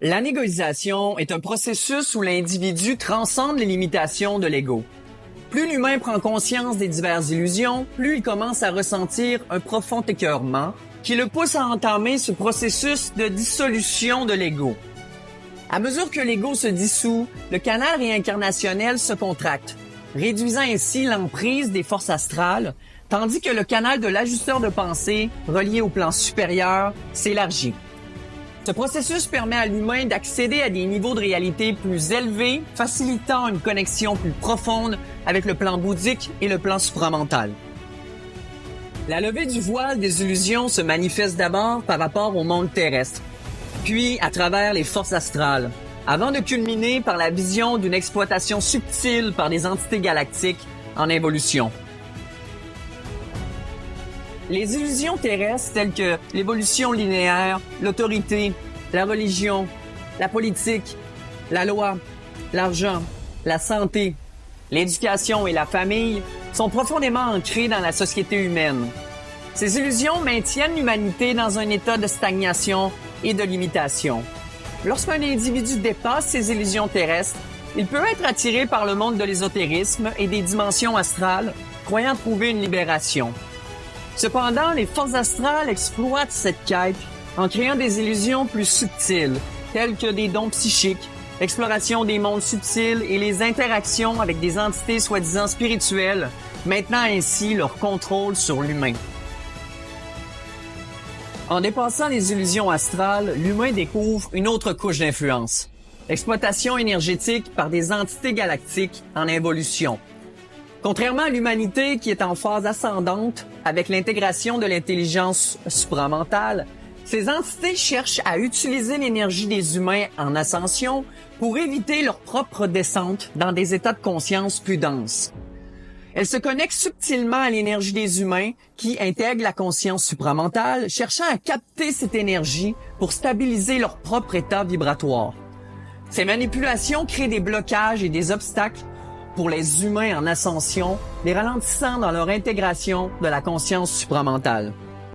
La négociation est un processus où l'individu transcende les limitations de l'ego. Plus l'humain prend conscience des diverses illusions, plus il commence à ressentir un profond écœurement qui le pousse à entamer ce processus de dissolution de l'ego. À mesure que l'ego se dissout, le canal réincarnationnel se contracte, réduisant ainsi l'emprise des forces astrales, tandis que le canal de l'ajusteur de pensée, relié au plan supérieur, s'élargit. Ce processus permet à l'humain d'accéder à des niveaux de réalité plus élevés, facilitant une connexion plus profonde avec le plan bouddhique et le plan supramental. La levée du voile des illusions se manifeste d'abord par rapport au monde terrestre, puis à travers les forces astrales, avant de culminer par la vision d'une exploitation subtile par des entités galactiques en évolution. Les illusions terrestres telles que l'évolution linéaire, l'autorité, la religion, la politique, la loi, l'argent, la santé, l'éducation et la famille sont profondément ancrées dans la société humaine. Ces illusions maintiennent l'humanité dans un état de stagnation et de limitation. Lorsqu'un individu dépasse ces illusions terrestres, il peut être attiré par le monde de l'ésotérisme et des dimensions astrales, croyant trouver une libération. Cependant, les forces astrales exploitent cette quête en créant des illusions plus subtiles, telles que des dons psychiques, l'exploration des mondes subtils et les interactions avec des entités soi-disant spirituelles, maintenant ainsi leur contrôle sur l'humain. En dépassant les illusions astrales, l'humain découvre une autre couche d'influence. L'exploitation énergétique par des entités galactiques en évolution. Contrairement à l'humanité qui est en phase ascendante avec l'intégration de l'intelligence supramentale, ces entités cherchent à utiliser l'énergie des humains en ascension pour éviter leur propre descente dans des états de conscience plus denses. Elles se connectent subtilement à l'énergie des humains qui intègrent la conscience supramentale, cherchant à capter cette énergie pour stabiliser leur propre état vibratoire. Ces manipulations créent des blocages et des obstacles pour les humains en ascension, les ralentissant dans leur intégration de la conscience supramentale.